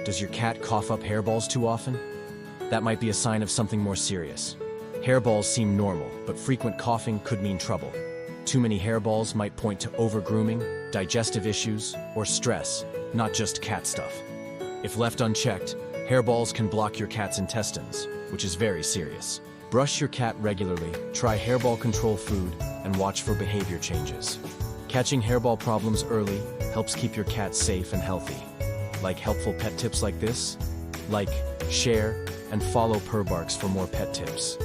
Does your cat cough up hairballs too often? That might be a sign of something more serious. Hairballs seem normal, but frequent coughing could mean trouble. Too many hairballs might point to over-grooming, digestive issues, or stress, not just cat stuff. If left unchecked, hairballs can block your cat's intestines, which is very serious. Brush your cat regularly, try hairball control food, and watch for behavior changes. Catching hairball problems early helps keep your cat safe and healthy. Like helpful pet tips like this? Like, share, and follow PurrBarks for more pet tips.